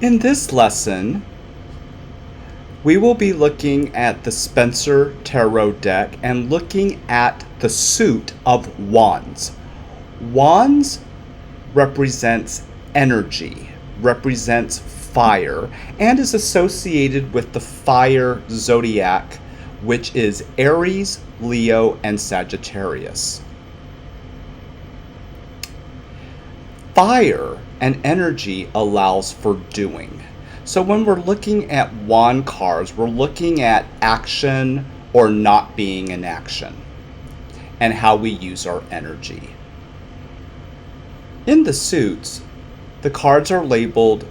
In this lesson, we will be looking at the Spencer Tarot deck and looking at the suit of wands. Wands represents energy, represents fire, and is associated with the fire zodiac, which is Aries, Leo, and Sagittarius. Fire and energy allows for doing. So when we're looking at wand cards, we're looking at action or not being in action and how we use our energy. In the suits, the cards are labeled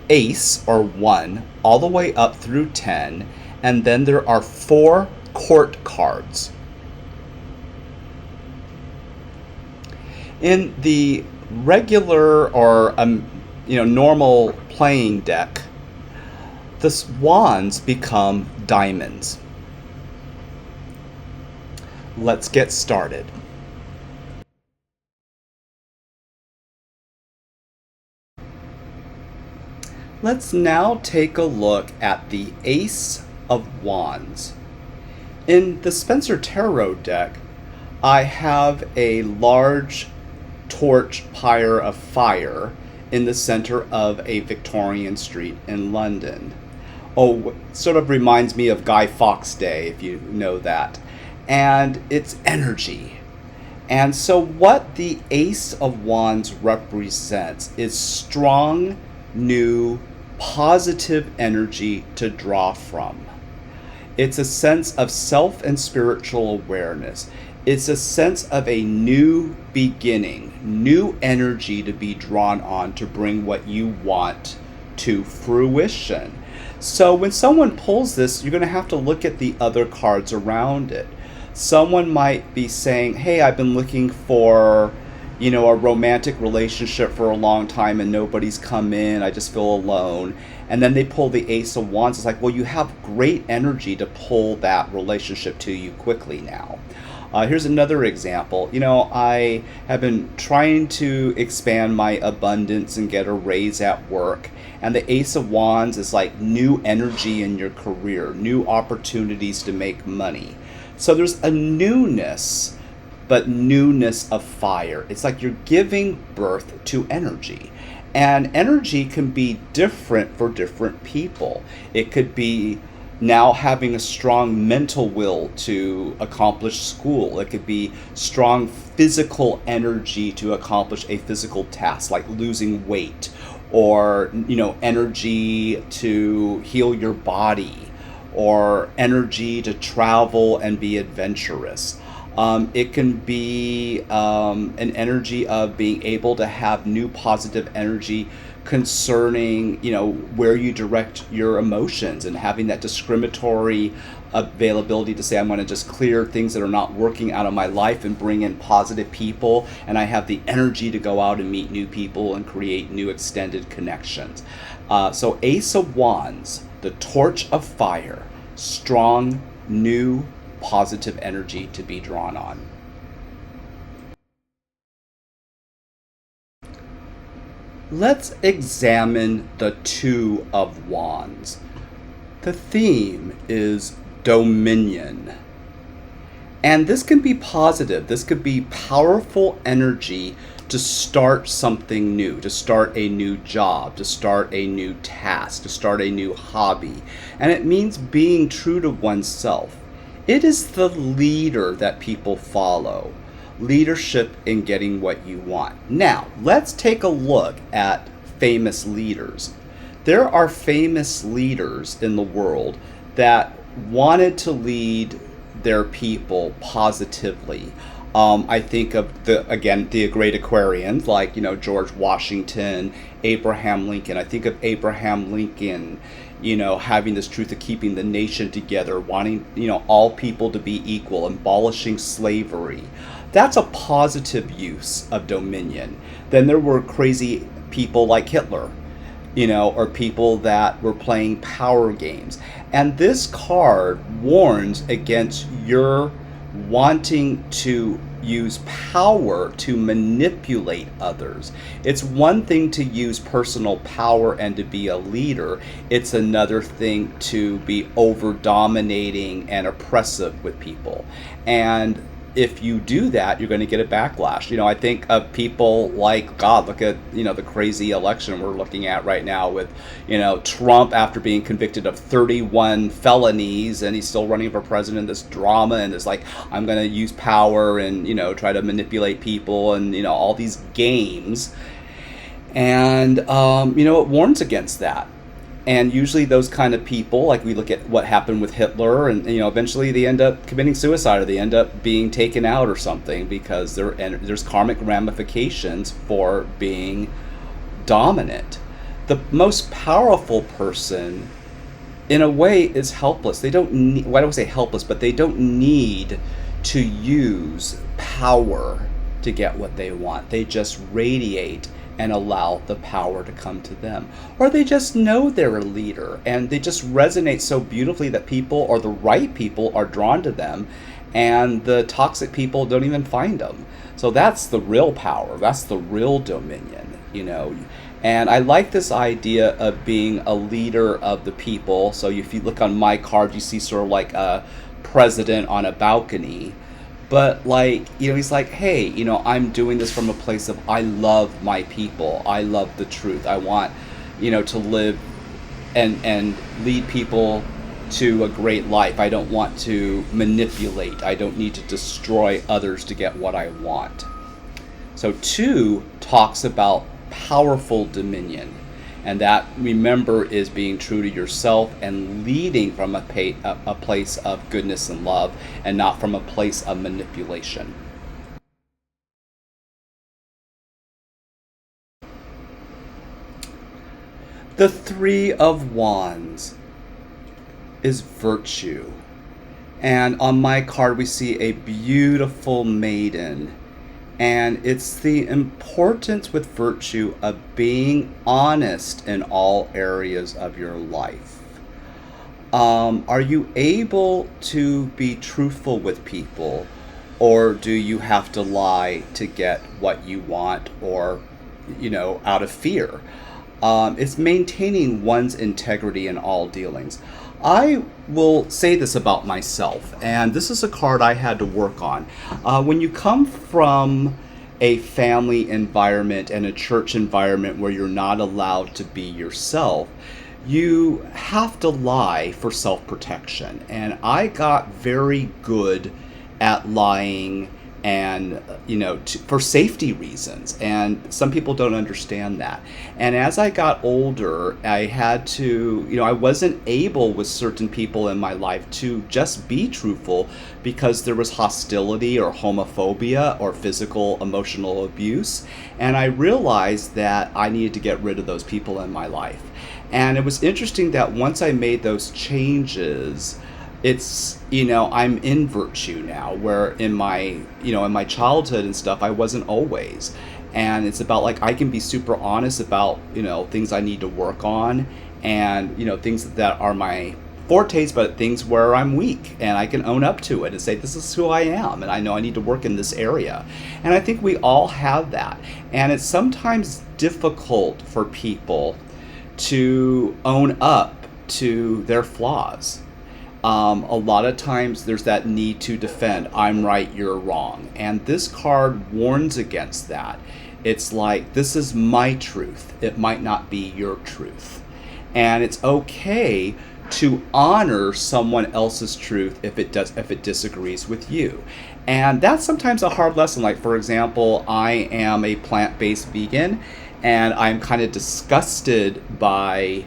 ace or 1 all the way up through 10, and then there are 4 court cards. In the regular or normal playing deck, the wands become diamonds. Let's get started. Let's now take a look at the Ace of Wands. In the Spencer Tarot deck, I have a large torch pyre of fire in the center of a Victorian street in London. Sort of reminds me of Guy Fawkes Day, if you know that. And it's energy. And so what the Ace of Wands represents is strong, new, positive energy to draw from. It's a sense of self and spiritual awareness. It's a sense of a new beginning, new energy to be drawn on to bring what you want to fruition. So when someone pulls this, you're going to have to look at the other cards around it. Someone might be saying, hey, I've been looking for, a romantic relationship for a long time and nobody's come in. I just feel alone. And then they pull the Ace of Wands. It's like, well, you have great energy to pull that relationship to you quickly now. Here's another example. I have been trying to expand my abundance and get a raise at work. And the Ace of Wands is like new energy in your career, new opportunities to make money. So there's a newness, but newness of fire. It's like you're giving birth to energy. And energy can be different for different people. It could be now having a strong mental will to accomplish school. It could be strong physical energy to accomplish a physical task, like losing weight, or energy to heal your body, or energy to travel and be adventurous. It can be an energy of being able to have new positive energy concerning, where you direct your emotions and having that discriminatory availability to say, I'm going to just clear things that are not working out of my life and bring in positive people. And I have the energy to go out and meet new people and create new extended connections. So Ace of Wands, the torch of fire, strong, new, positive energy to be drawn on. Let's examine the Two of Wands. The theme is dominion. And this can be positive. This could be powerful energy to start something new, to start a new job, to start a new task, to start a new hobby. And it means being true to oneself. It is the leader that people follow. Leadership in getting what you want. Now, let's take a look at famous leaders. There are famous leaders in the world that wanted to lead their people positively. I think of the great Aquarians like, George Washington, Abraham Lincoln. I think of Abraham Lincoln, having this truth of keeping the nation together, wanting, all people to be equal, abolishing slavery. That's a positive use of dominion. Then there were crazy people like Hitler, or people that were playing power games. And this card warns against your wanting to, use power to manipulate others. It's one thing to use personal power and to be a leader. It's another thing to be over dominating and oppressive with people. And if you do that, you're going to get a backlash. I think of people like, God, look at, the crazy election we're looking at right now with, Trump after being convicted of 31 felonies, and he's still running for president, this drama, and it's like, I'm going to use power and, try to manipulate people and, all these games. And, it warns against that. And usually those kind of people, like we look at what happened with Hitler, and eventually they end up committing suicide or they end up being taken out or something because there's karmic ramifications for being dominant. The most powerful person, in a way, is helpless. They don't need, why do I say helpless? But they don't need to use power to get what they want. They just radiate and allow the power to come to them. Or they just know they're a leader and they just resonate so beautifully that people, or the right people, are drawn to them, and the toxic people don't even find them. So that's the real power. That's the real dominion, And I like this idea of being a leader of the people. So if you look on my card, you see sort of like a president on a balcony. But he's like, hey, I'm doing this from a place of, I love my people. I love the truth. I want, to live and lead people to a great life. I don't want to manipulate. I don't need to destroy others to get what I want. So 2 talks about powerful dominion. And that, remember, is being true to yourself and leading from a place of goodness and love, and not from a place of manipulation. The 3 of Wands is virtue. And on my card, we see a beautiful maiden. And it's the importance with virtue of being honest in all areas of your life. Are you able to be truthful with people, or do you have to lie to get what you want, or, out of fear? It's maintaining one's integrity in all dealings. I will say this about myself, and this is a card I had to work on. When you come from a family environment and a church environment where you're not allowed to be yourself, you have to lie for self-protection. And I got very good at lying, and for safety reasons, and some people don't understand that. And as I got older, I had to, I wasn't able with certain people in my life to just be truthful because there was hostility or homophobia or physical emotional abuse, and I realized that I needed to get rid of those people in my life. And it was interesting that once I made those changes, it's, I'm in virtue now, where in my, in my childhood and stuff, I wasn't always. And it's about I can be super honest about, things I need to work on, and, things that are my fortes, but things where I'm weak, and I can own up to it and say, this is who I am, and I know I need to work in this area. And I think we all have that. And it's sometimes difficult for people to own up to their flaws. A lot of times there's that need to defend. I'm right, you're wrong. And this card warns against that. It's like, this is my truth. It might not be your truth. And it's okay to honor someone else's truth if it disagrees with you. And that's sometimes a hard lesson. Like, for example, I am a plant-based vegan, and I'm kind of disgusted by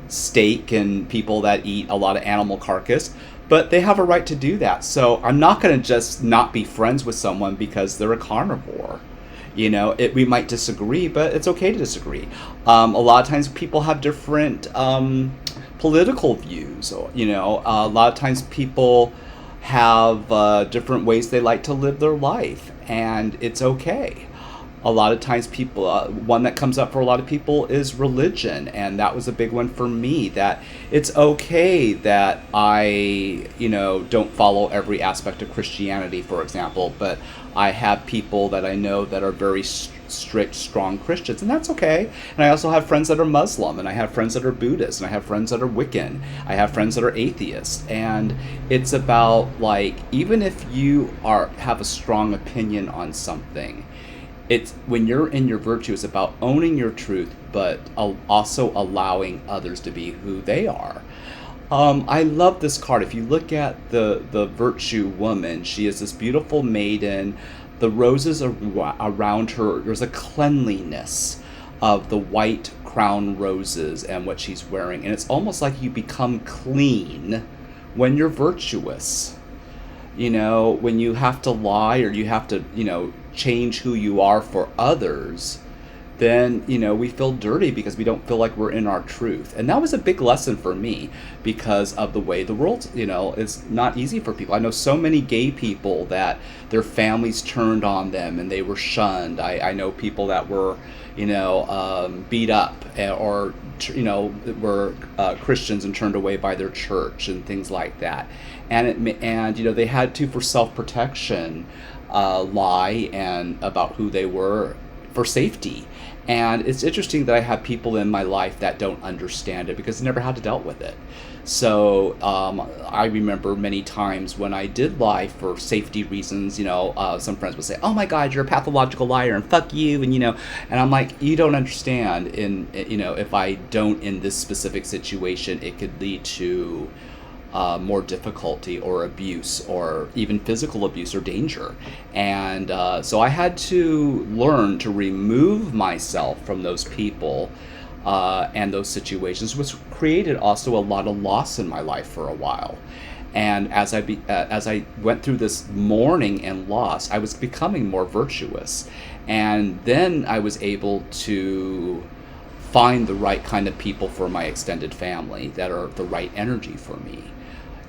steak and people that eat a lot of animal carcass, but they have a right to do that. So I'm not going to just not be friends with someone because they're a carnivore. We might disagree, but it's okay to disagree. A lot of times people have different political views. A lot of times people have different ways they like to live their life, and it's okay. A lot of times people, one that comes up for a lot of people is religion, and that was a big one for me, that it's okay that I, don't follow every aspect of Christianity, for example, but I have people that I know that are very strict, strong Christians, and that's okay. And I also have friends that are Muslim, and I have friends that are Buddhist, and I have friends that are Wiccan, I have friends that are atheists, and it's about, like, even if you have a strong opinion on something, it's when you're in your virtue, it's about owning your truth, but also allowing others to be who they are. I love this card. If you look at the virtue woman, she is this beautiful maiden. The roses around her, there's a cleanliness of the white crown roses and what she's wearing. And it's almost like you become clean when you're virtuous. When you have to lie, or you have to, change who you are for others, then, we feel dirty because we don't feel like we're in our truth. And that was a big lesson for me because of the way the world, is not easy for people. I know so many gay people that their families turned on them and they were shunned. I know people that were, beat up, or, were Christians and turned away by their church and things like that. And they had to, for self-protection, lie and about who they were for safety. And it's interesting that I have people in my life that don't understand it because they never had to dealt with it. So I remember many times when I did lie for safety reasons, some friends would say, "Oh my God, you're a pathological liar and fuck you," and I'm like, you don't understand. If I don't in this specific situation, it could lead to more difficulty or abuse or even physical abuse or danger. And so I had to learn to remove myself from those people and those situations, which created also a lot of loss in my life for a while. And as I went through this mourning and loss, I was becoming more virtuous. And then I was able to find the right kind of people for my extended family that are the right energy for me.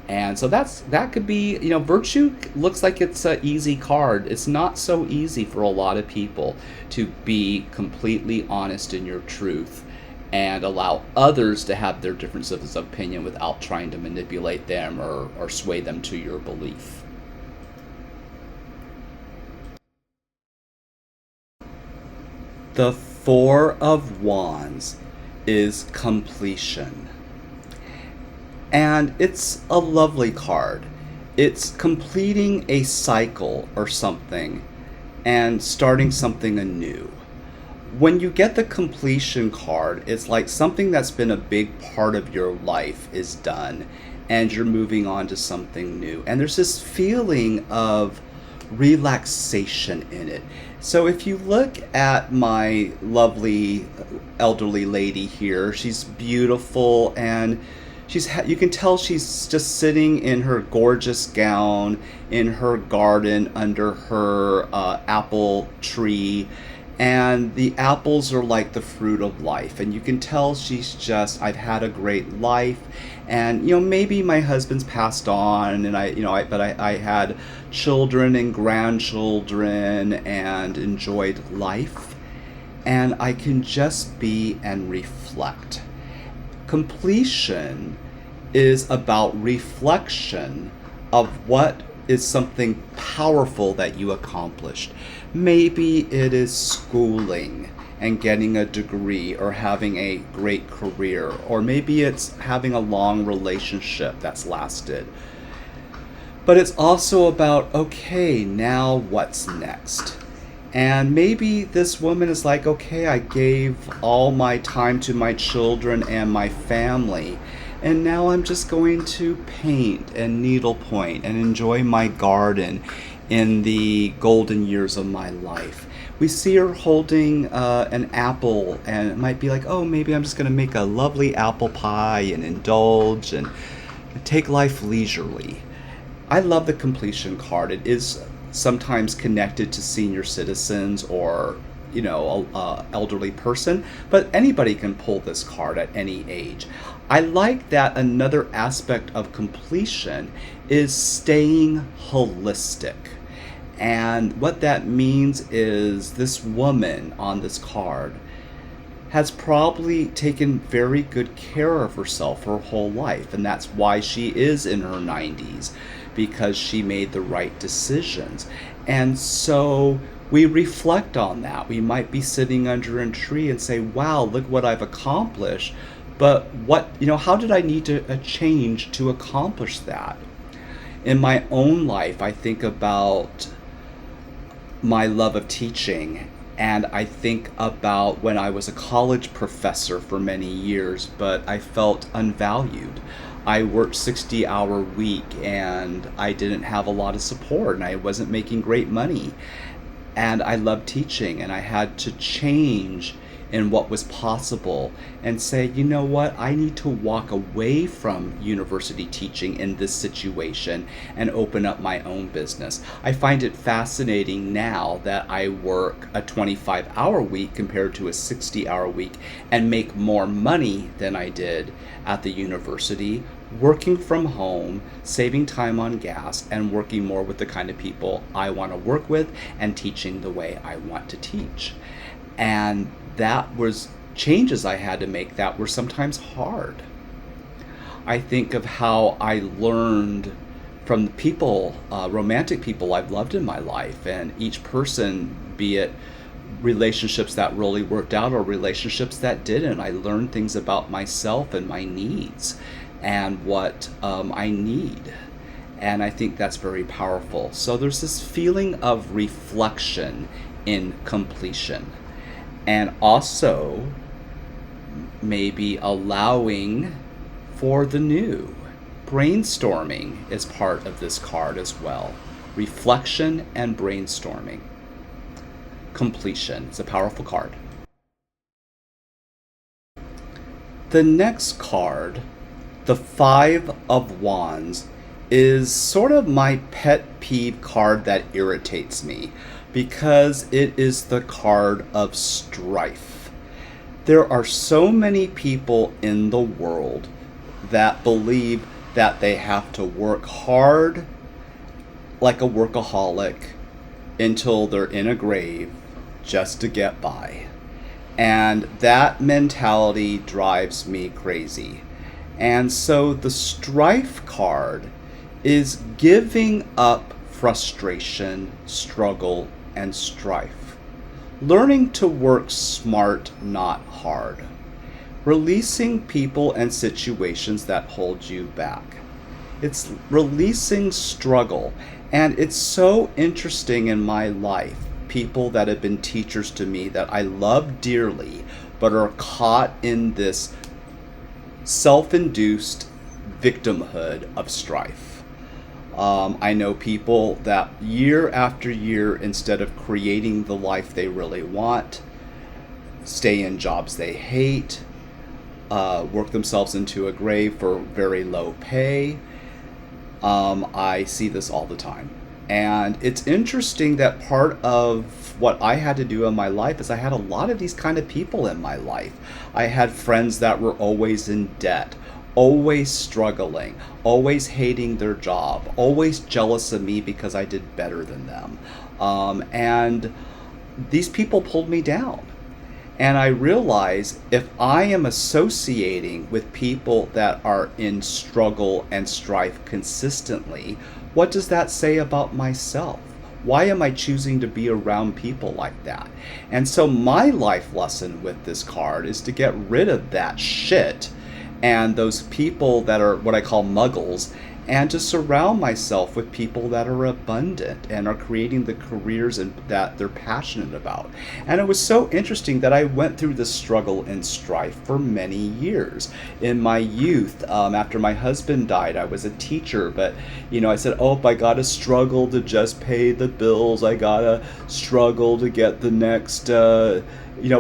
And so that could be, virtue looks like it's an easy card. It's not so easy for a lot of people to be completely honest in your truth and allow others to have their differences of opinion without trying to manipulate them or sway them to your belief. The Four of Wands is completion. And it's a lovely card. It's completing a cycle or something and starting something anew. When you get the completion card, it's like something that's been a big part of your life is done and you're moving on to something new. And there's this feeling of relaxation in it. So if you look at my lovely elderly lady here, she's beautiful, and you can tell she's just sitting in her gorgeous gown in her garden under her apple tree, and the apples are like the fruit of life, and you can tell she's just, I've had a great life, and maybe my husband's passed on, and I had children and grandchildren and enjoyed life, and I can just be and reflect. Completion is about reflection of what is something powerful that you accomplished. Maybe it is schooling and getting a degree or having a great career, or maybe it's having a long relationship that's lasted. But it's also about, okay, now what's next? And maybe this woman is like, okay, I gave all my time to my children and my family, and now I'm just going to paint and needlepoint and enjoy my garden in the golden years of my life. We see her holding an apple, and it might be like, oh, maybe I'm just going to make a lovely apple pie and indulge and take life leisurely. I love the completion card. It is sometimes connected to senior citizens or elderly person, but anybody can pull this card at any age. I like that another aspect of completion is staying holistic. And what that means is this woman on this card has probably taken very good care of herself her whole life. And that's why she is in her 90s, because she made the right decisions. And so we reflect on that. We might be sitting under a tree and say, wow, look what I've accomplished. But how did I need to change to accomplish that? In my own life, I think about my love of teaching, and I think about when I was a college professor for many years, but I felt unvalued. I worked 60-hour week and I didn't have a lot of support and I wasn't making great money. And I loved teaching, and I had to change in what was possible and say, you know what, I need to walk away from university teaching in this situation and open up my own business. I find it fascinating now that I work a 25-hour week compared to a 60-hour week and make more money than I did at the university, working from home, saving time on gas, and working more with the kind of people I want to work with and teaching the way I want to teach. And that was changes I had to make that were sometimes hard. I think of how I learned from the people, romantic people I've loved in my life, and each person, be it relationships that really worked out or relationships that didn't, I learned things about myself and my needs and what I need. And I think that's very powerful. So there's this feeling of reflection in completion. And also maybe allowing for the new. Brainstorming is part of this card as well. Reflection and brainstorming. Completion. It's a powerful card. The next card, the Five of Wands, is sort of my pet peeve card that irritates me, because it is the card of strife. There are so many people in the world that believe that they have to work hard like a workaholic until they're in a grave just to get by. And that mentality drives me crazy. And so the strife card is giving up frustration, struggle, and strife. Learning to work smart, not hard. Releasing people and situations that hold you back. It's releasing struggle. And it's so interesting in my life, people that have been teachers to me that I love dearly, but are caught in this self-induced victimhood of strife. I know people that year after year, instead of creating the life they really want, stay in jobs they hate, work themselves into a grave for very low pay. I see this all the time. And it's interesting that part of what I had to do in my life is I had a lot of these kind of people in my life. I had friends that were always in debt, always struggling, always hating their job, always jealous of me because I did better than them. And these people pulled me down. And I realize if I am associating with people that are in struggle and strife consistently, what does that say about myself? Why am I choosing to be around people like that? And so my life lesson with this card is to get rid of that shit and those people that are what I call muggles, and to surround myself with people that are abundant and are creating the careers that they're passionate about. And it was so interesting that I went through this struggle and strife for many years. In my youth, after my husband died, I was a teacher, but I said, oh, I gotta struggle to just pay the bills. I gotta struggle to get the next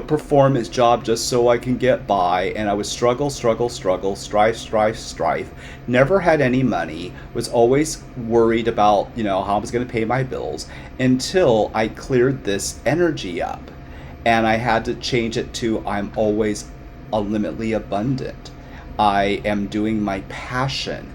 performance job just so I can get by. And I was struggle, strife. Never had any money. Was always worried about, how I was going to pay my bills, until I cleared this energy up. And I had to change it to I'm always unlimitedly abundant. I am doing my passion.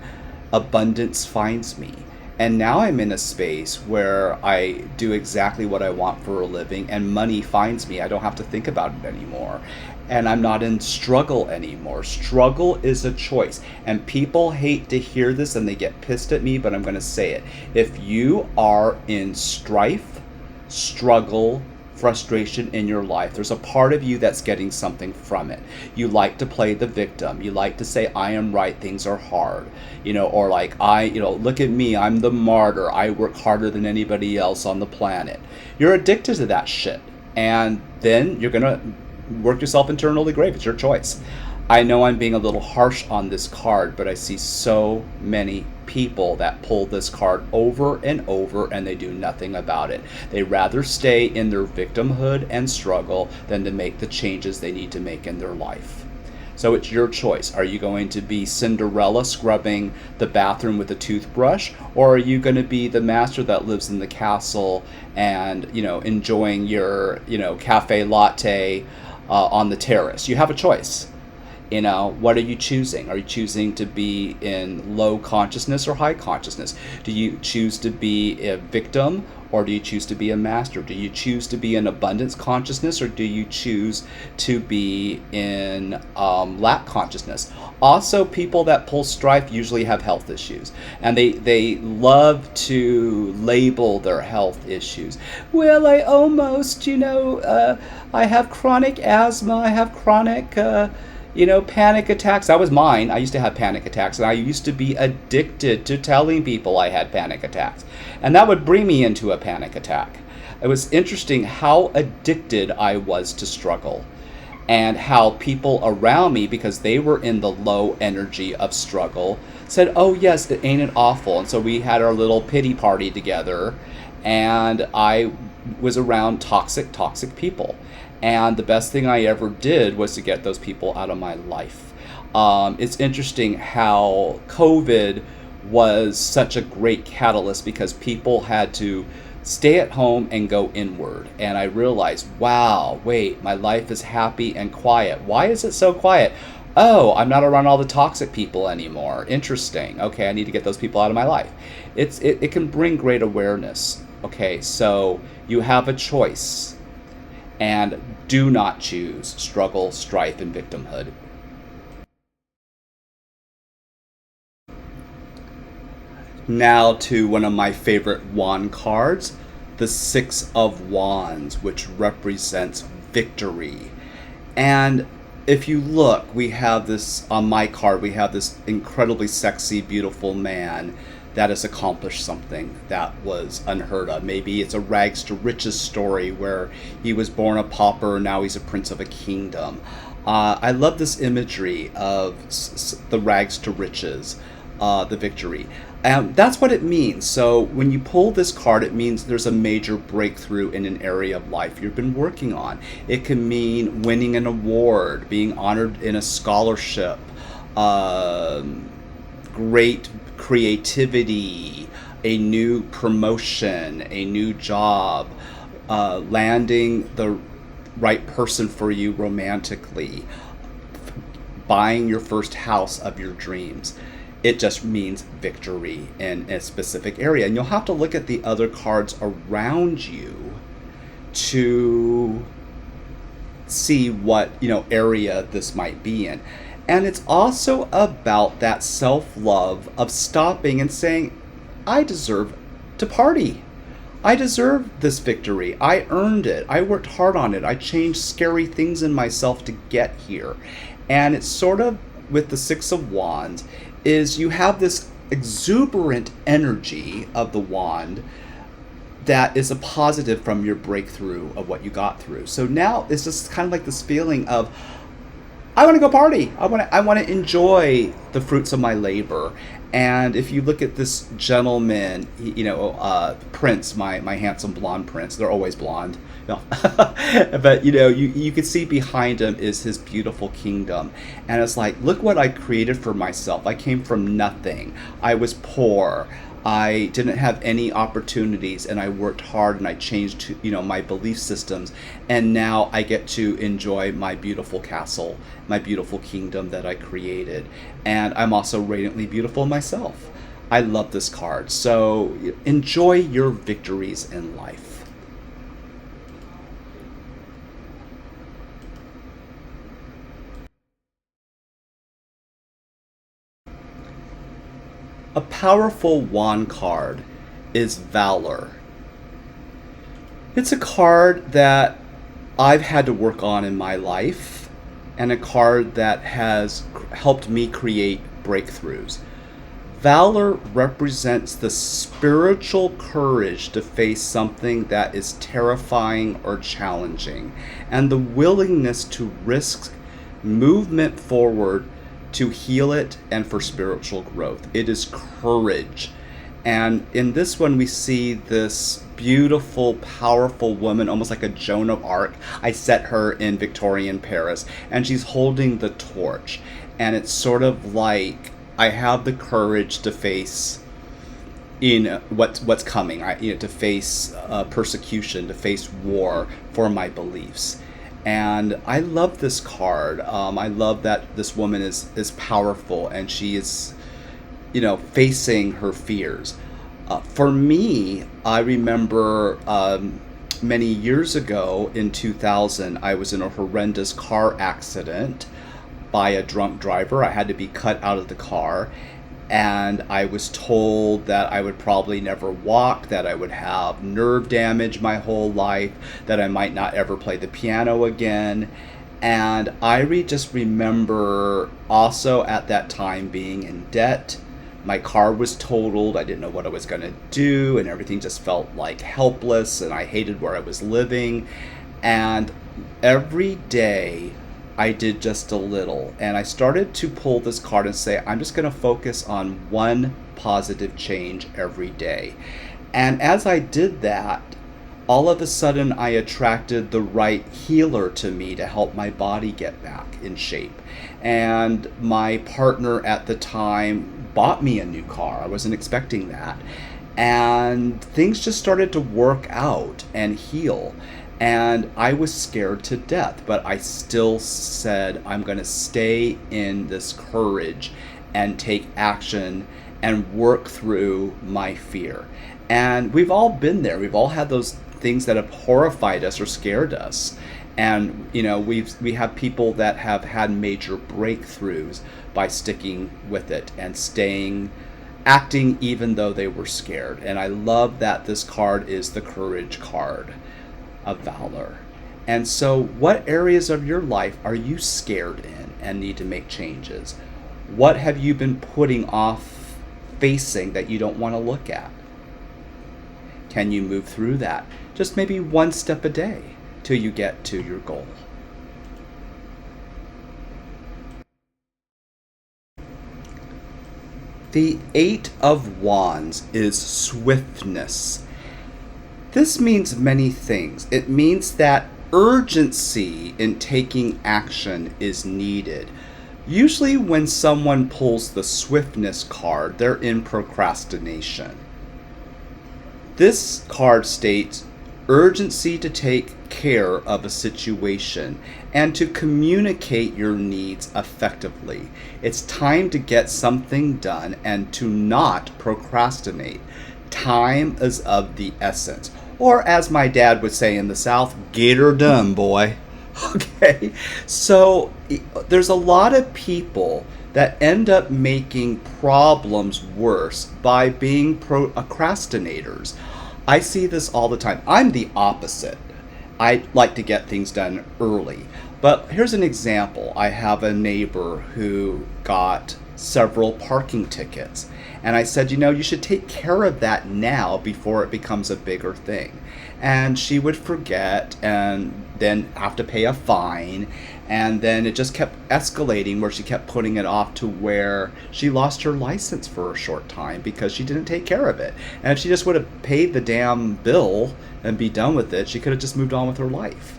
Abundance finds me. And now I'm in a space where I do exactly what I want for a living and money finds me. I don't have to think about it anymore. And I'm not in struggle anymore. Struggle is a choice. And people hate to hear this and they get pissed at me, but I'm going to say it. If you are in strife, struggle, frustration in your life, there's a part of you that's getting something from it. You like to play the victim. You like to say, I am right, things are hard. Or like, look at me, I'm the martyr. I work harder than anybody else on the planet. You're addicted to that shit. And then you're going to work yourself into an early grave. It's your choice. I know I'm being a little harsh on this card, but I see so many people that pull this card over and over and they do nothing about it. They rather stay in their victimhood and struggle than to make the changes they need to make in their life. So it's your choice. Are you going to be Cinderella scrubbing the bathroom with a toothbrush, or are you going to be the master that lives in the castle and, enjoying your, cafe latte on the terrace? You have a choice. What are you choosing? Are you choosing to be in low consciousness or high consciousness? Do you choose to be a victim, or do you choose to be a master? Do you choose to be in abundance consciousness, or do you choose to be in lack consciousness? Also, people that pull strife usually have health issues, and they love to label their health issues. Well, I almost, I have chronic asthma, I have chronic panic attacks. That was mine. I used to have panic attacks, and I used to be addicted to telling people I had panic attacks. And that would bring me into a panic attack. It was interesting how addicted I was to struggle, and how people around me, because they were in the low energy of struggle, said, oh yes, ain't it awful? And so we had our little pity party together, and I was around toxic people. And the best thing I ever did was to get those people out of my life. It's interesting how COVID was such a great catalyst, because people had to stay at home and go inward. And I realized, wow, wait, my life is happy and quiet. Why is it so quiet? Oh, I'm not around all the toxic people anymore. Interesting. Okay, I need to get those people out of my life. It can bring great awareness. Okay, so you have a choice. And do not choose struggle, strife, and victimhood. Now to one of my favorite wand cards, the Six of Wands, which represents victory. And if you look, we have this, on my card, we have this incredibly sexy, beautiful man that has accomplished something that was unheard of. Maybe it's a rags to riches story where he was born a pauper, now he's a prince of a kingdom. I love this imagery of the rags to riches, the victory. And that's what it means. So when you pull this card, it means there's a major breakthrough in an area of life you've been working on. It can mean winning an award, being honored in a scholarship, great creativity, a new promotion, a new job, landing the right person for you romantically, buying your first house of your dreams. It just means victory in a specific area. And you'll have to look at the other cards around you to see what, area this might be in. And it's also about that self-love of stopping and saying, I deserve to party. I deserve this victory. I earned it. I worked hard on it. I changed scary things in myself to get here. And it's sort of with the Six of Wands is you have this exuberant energy of the wand that is a positive from your breakthrough of what you got through. So now it's just kind of like this feeling of, I want to go party. I want to enjoy the fruits of my labor. And if you look at this gentleman, Prince, my handsome blonde prince, they're always blonde. No. But you can see behind him is his beautiful kingdom. And it's like, look what I created for myself. I came from nothing. I was poor. I didn't have any opportunities, and I worked hard, and I changed my belief systems, and now I get to enjoy my beautiful castle, my beautiful kingdom that I created. And I'm also radiantly beautiful myself. I love this card. So enjoy your victories in life. A powerful wand card is Valor. It's a card that I've had to work on in my life, and a card that has helped me create breakthroughs. Valor represents the spiritual courage to face something that is terrifying or challenging, and the willingness to risk movement forward to heal it and for spiritual growth. It is courage. And in this one, we see this beautiful, powerful woman, almost like a Joan of Arc. I set her in Victorian Paris, and she's holding the torch. And it's sort of like, I have the courage to face what's coming. To face persecution, to face war for my beliefs. And I love this card. I love that this woman is powerful, and she is facing her fears. For me, I remember many years ago in 2000, I was in a horrendous car accident by a drunk driver. I had to be cut out of the car, and I was told that I would probably never walk, that I would have nerve damage my whole life, that I might not ever play the piano again. And just remember also at that time being in debt. My car was totaled. I didn't know what I was going to do, and everything just felt like helpless, and I hated where I was living. And every day I did just a little, and I started to pull this card and say, I'm just going to focus on one positive change every day. And as I did that, all of a sudden I attracted the right healer to me to help my body get back in shape. And my partner at the time bought me a new car. I wasn't expecting that. And things just started to work out and heal. And I was scared to death, but I still said, I'm going to stay in this courage and take action and work through my fear. And we've all been there. We've all had those things that have horrified us or scared us. And we have people that have had major breakthroughs by sticking with it and acting even though they were scared. And I love that this card is the courage card of Valor. And so what areas of your life are you scared in and need to make changes? What have you been putting off facing that you don't want to look at? Can you move through that? Just maybe one step a day till you get to your goal. The Eight of Wands is swiftness. This means many things. It means that urgency in taking action is needed. Usually when someone pulls the swiftness card, they're in procrastination. This card states urgency to take care of a situation and to communicate your needs effectively. It's time to get something done and to not procrastinate. Time is of the essence. Or as my dad would say in the South, get her done, boy. Okay, so there's a lot of people that end up making problems worse by being procrastinators. I see this all the time. I'm the opposite. I like to get things done early. But here's an example. I have a neighbor who got several parking tickets. And I said, you should take care of that now before it becomes a bigger thing. And she would forget and then have to pay a fine. And then it just kept escalating where she kept putting it off to where she lost her license for a short time because she didn't take care of it. And if she just would have paid the damn bill and be done with it, she could have just moved on with her life.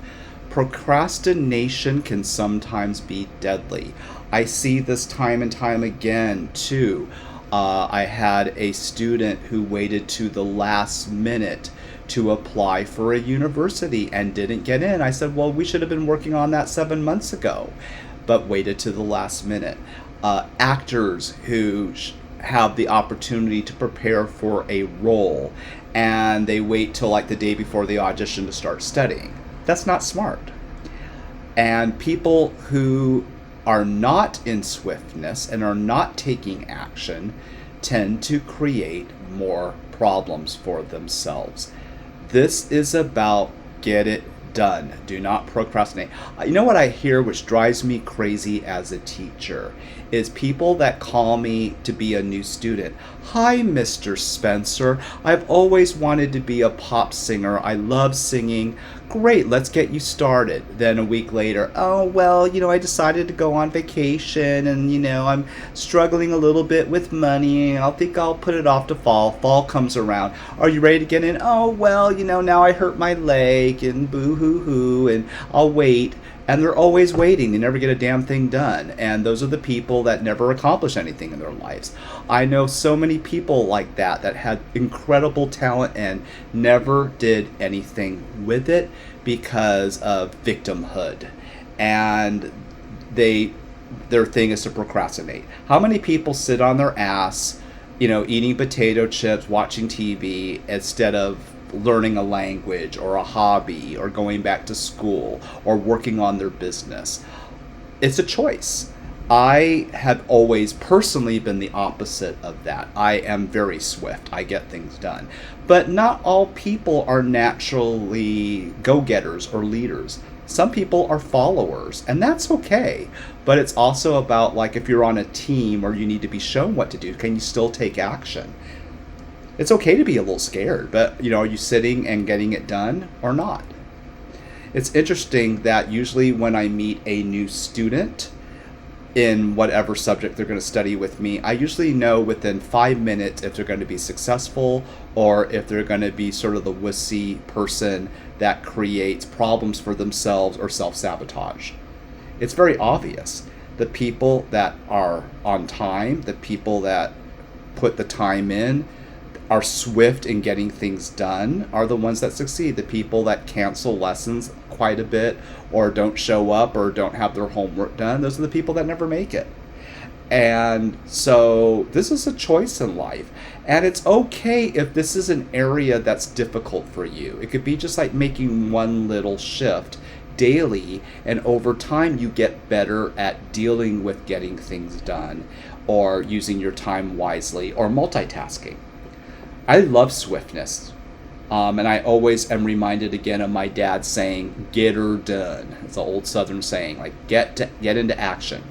Procrastination can sometimes be deadly. I see this time and time again too. I had a student who waited to the last minute to apply for a university and didn't get in. I said, well, we should have been working on that 7 months ago, but waited to the last minute. Actors who have the opportunity to prepare for a role and they wait till like the day before the audition to start studying. That's not smart. And people who are not in swiftness and are not taking action tend to create more problems for themselves. This is about get it done. Do not procrastinate. You know what I hear, which drives me crazy as a teacher, is people that call me to be a new student. Hi, Mr. Spencer. I've always wanted to be a pop singer. I love singing. Great, let's get you started. Then a week later, oh, well, I decided to go on vacation and, I'm struggling a little bit with money. I think I'll put it off to fall. Fall comes around. Are you ready to get in? Oh, well, now I hurt my leg and boo-hoo-hoo and I'll wait. And they're always waiting. They never get a damn thing done. And those are the people that never accomplish anything in their lives. I know so many people like that had incredible talent and never did anything with it because of victimhood. And their thing is to procrastinate. How many people sit on their ass, eating potato chips, watching TV, instead of learning a language or a hobby or going back to school or working on their business? It's a choice. I have always personally been the opposite of that. I am very swift. I get things done. But not all people are naturally go-getters or leaders. Some people are followers, and that's okay. But it's also about, like, if you're on a team or you need to be shown what to do, can you still take action? It's okay to be a little scared, but, are you sitting and getting it done or not? It's interesting that usually when I meet a new student in whatever subject they're going to study with me, I usually know within 5 minutes if they're going to be successful or if they're going to be sort of the wussy person that creates problems for themselves or self-sabotage. It's very obvious. The people that are on time, the people that put the time in, are swift in getting things done, are the ones that succeed. The people that cancel lessons quite a bit or don't show up or don't have their homework done, those are the people that never make it. And so this is a choice in life. And it's okay if this is an area that's difficult for you. It could be just like making one little shift daily, and over time you get better at dealing with getting things done or using your time wisely or multitasking. I love swiftness, and I always am reminded again of my dad saying, get her done. It's an old Southern saying, like get into action.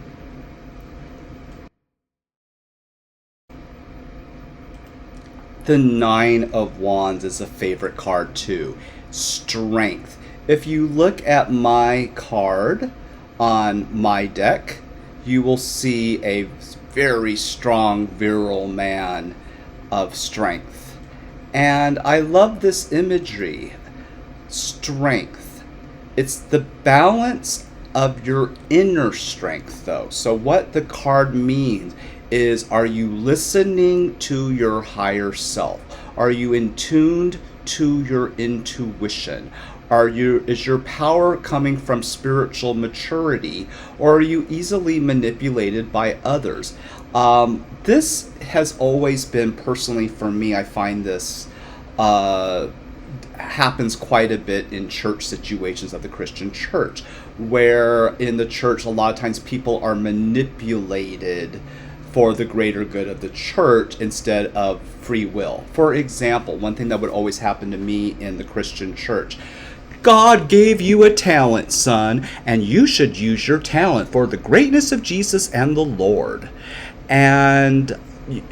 The Nine of Wands is a favorite card too. Strength. If you look at my card on my deck, you will see a very strong, virile man of strength. And I love this imagery. Strength. It's the balance of your inner strength, though. So what the card means is, are you listening to your higher self? Are you in tuned to your intuition? Is your power coming from spiritual maturity, or are you easily manipulated by others? This has always been, personally for me, I find this happens quite a bit in church situations of the Christian church, where in the church a lot of times people are manipulated for the greater good of the church instead of free will. For example, one thing that would always happen to me in the Christian church: God gave you a talent, son, and you should use your talent for the greatness of Jesus and the Lord. And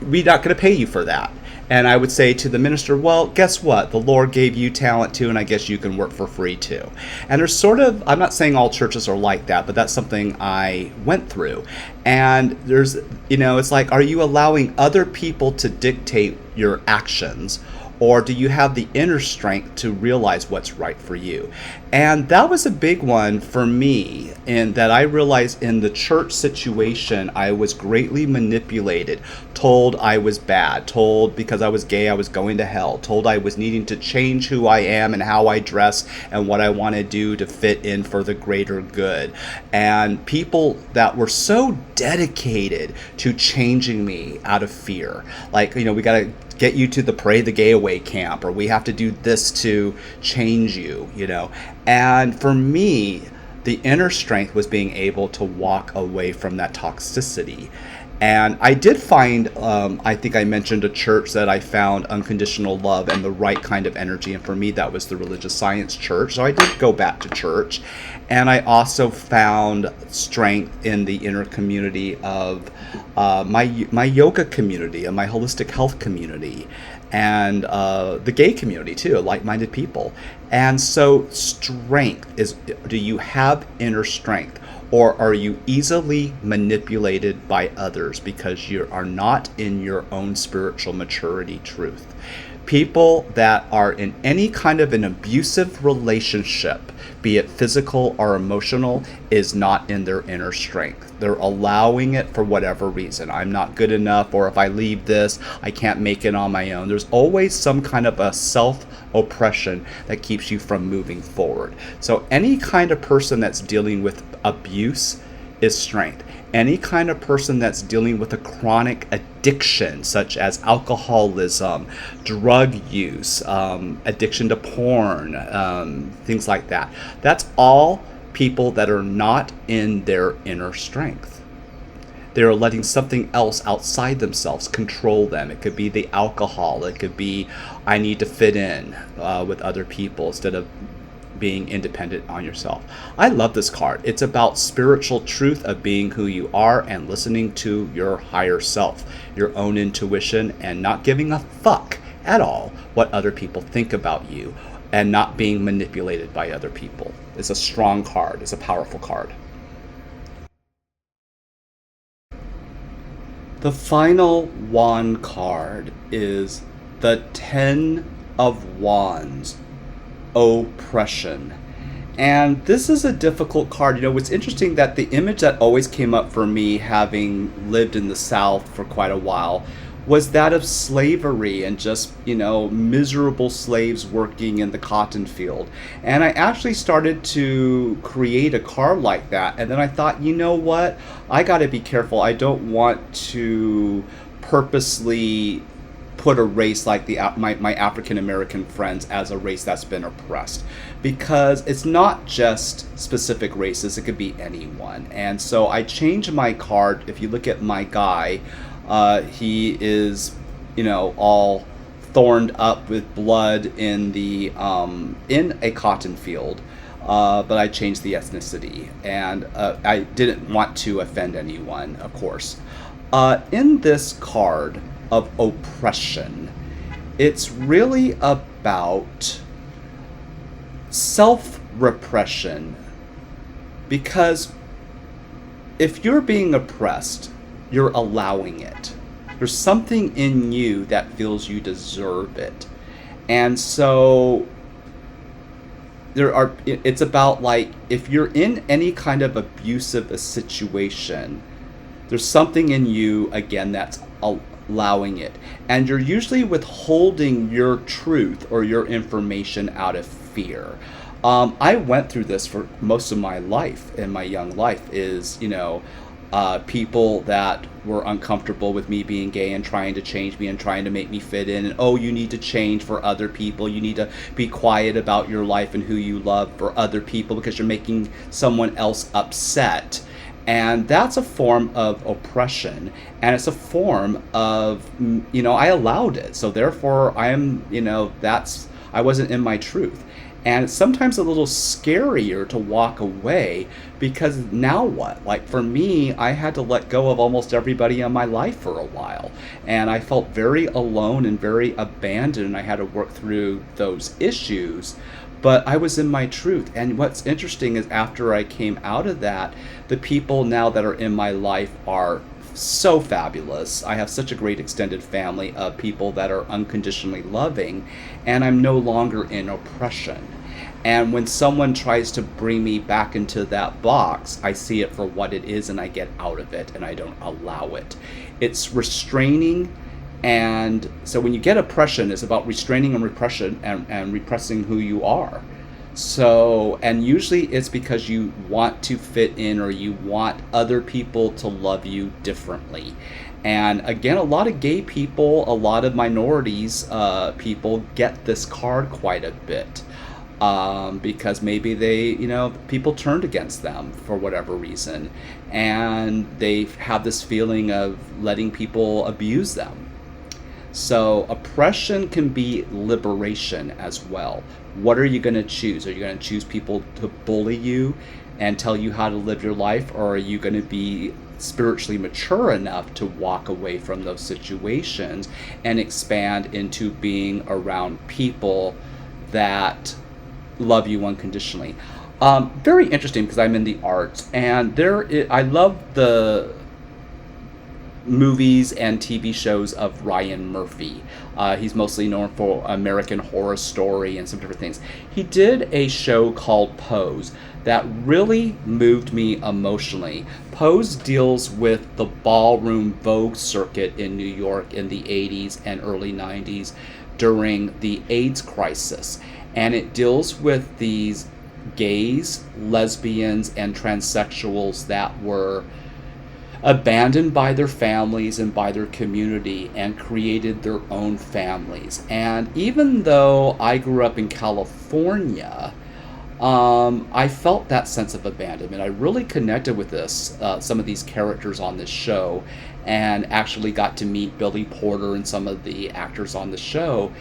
we're not going to pay you for that. And I would say to the minister, well, guess what? The Lord gave you talent too, and I guess you can work for free too. And there's sort of, I'm not saying all churches are like that, but that's something I went through. And there's, it's like, are you allowing other people to dictate your actions, or do you have the inner strength to realize what's right for you? And that was a big one for me, in that I realized in the church situation, I was greatly manipulated, told I was bad, told because I was gay I was going to hell, told I was needing to change who I am and how I dress and what I want to do to fit in for the greater good. And people that were so dedicated to changing me out of fear, like, we got to get you to the Pray the Gay Away camp, or we have to do this to change you, And for me, the inner strength was being able to walk away from that toxicity. And I did find, I think I mentioned a church that I found unconditional love and the right kind of energy. And for me, that was the Religious Science Church. So I did go back to church. And I also found strength in the inner community of my yoga community and my holistic health community, and the gay community too, like-minded people. And so strength is, do you have inner strength? Or are you easily manipulated by others because you are not in your own spiritual maturity truth? People that are in any kind of an abusive relationship, be it physical or emotional, is not in their inner strength. They're allowing it for whatever reason. I'm not good enough, or if I leave this, I can't make it on my own. There's always some kind of a self-oppression that keeps you from moving forward. So any kind of person that's dealing with abuse is strength. Any kind of person that's dealing with a chronic addiction, such as alcoholism, drug use, addiction to porn, things like that, that's all people that are not in their inner strength. They're letting something else outside themselves control them. It could be the alcohol. It could be, I need to fit in with other people instead of being independent on yourself. I love this card. It's about spiritual truth of being who you are and listening to your higher self, your own intuition, and not giving a fuck at all what other people think about you, and not being manipulated by other people. It's a strong card. It's a powerful card. The final wand card is the Ten of Wands, Oppression. And this is a difficult card. It's interesting that the image that always came up for me, having lived in the South for quite a while, was that of slavery and just, miserable slaves working in the cotton field. And I actually started to create a card like that. And then I thought, you know what? I got to be careful. I don't want to purposely put a race like my African American friends as a race that's been oppressed, because it's not just specific races, it could be anyone. And so I changed my card. If you look at my guy, he is all thorned up with blood in the in a cotton field, but I changed the ethnicity, and I didn't want to offend anyone, of course. In this card of oppression, it's really about self-repression, because if you're being oppressed, you're allowing it. There's something in you that feels you deserve it. And so it's about, like, if you're in any kind of abusive situation, there's something in you, again, that's allowing it. And you're usually withholding your truth or your information out of fear. I went through this for most of my life, in my young life, is, people that were uncomfortable with me being gay and trying to change me and trying to make me fit in. And, oh, you need to change for other people. You need to be quiet about your life and who you love for other people because you're making someone else upset. And that's a form of oppression, and it's a form of, I allowed it. So therefore I wasn't in my truth. And it's sometimes a little scarier to walk away, because now what? Like, for me, I had to let go of almost everybody in my life for a while. And I felt very alone and very abandoned, and I had to work through those issues. but I was in my truth. And what's interesting is after I came out of that, the people now that are in my life are so fabulous. I have such a great extended family of people that are unconditionally loving, and I'm no longer in oppression. And when someone tries to bring me back into that box, I see it for what it is and I get out of it and I don't allow it. It's restraining. And so when you get oppression, it's about restraining and repression and repressing who you are. So, and usually it's because you want to fit in or you want other people to love you differently. And again, a lot of gay people, a lot of minorities people get this card quite a bit. Because maybe people turned against them for whatever reason, and they have this feeling of letting people abuse them. So oppression can be liberation as well. What are you going to choose? Are you going to choose people to bully you and tell you how to live your life, or are you going to be spiritually mature enough to walk away from those situations and expand into being around people that love you unconditionally? Very interesting, because I'm in the arts, and I love the movies and TV shows of Ryan Murphy. He's mostly known for American Horror Story and some different things. He did a show called Pose that really moved me emotionally. Pose deals with the ballroom Vogue circuit in New York in the 80s and early 90s during the AIDS crisis. And it deals with these gays, lesbians, and transsexuals that were abandoned by their families and by their community and created their own families. And even though I grew up in California, I felt that sense of abandonment. I really connected with some of these characters on this show, and actually got to meet Billy Porter and some of the actors on the show.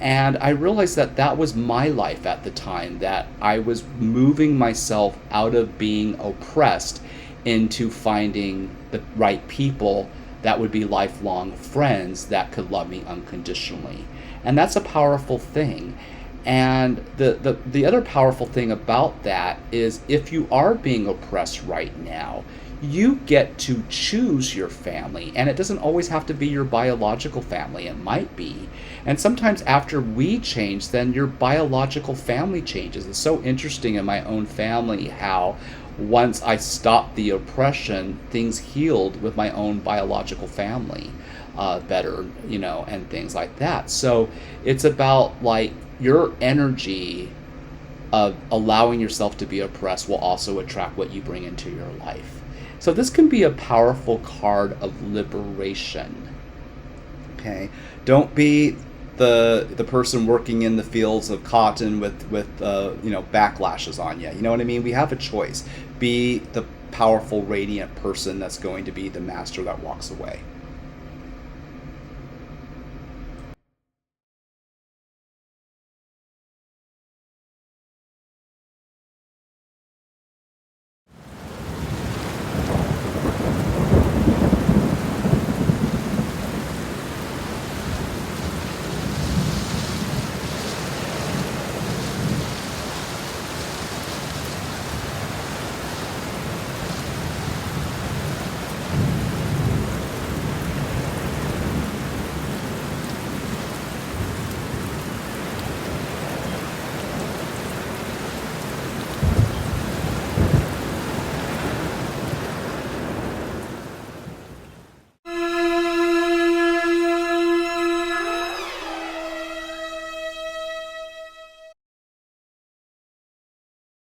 And I realized that that was my life at the time, that I was moving myself out of being oppressed into finding the right people that would be lifelong friends that could love me unconditionally. And that's a powerful thing. And the other powerful thing about that is, if you are being oppressed right now, you get to choose your family. And it doesn't always have to be your biological family. It might be. And sometimes after we change, then your biological family changes. It's so interesting in my own family how once I stopped the oppression, things healed with my own biological family better, and things like that. So it's about, like, your energy of allowing yourself to be oppressed will also attract what you bring into your life. So this can be a powerful card of liberation. Okay, don't be the person working in the fields of cotton with backlashes on you. You know what I mean? We have a choice. Be the powerful, radiant person that's going to be the master that walks away.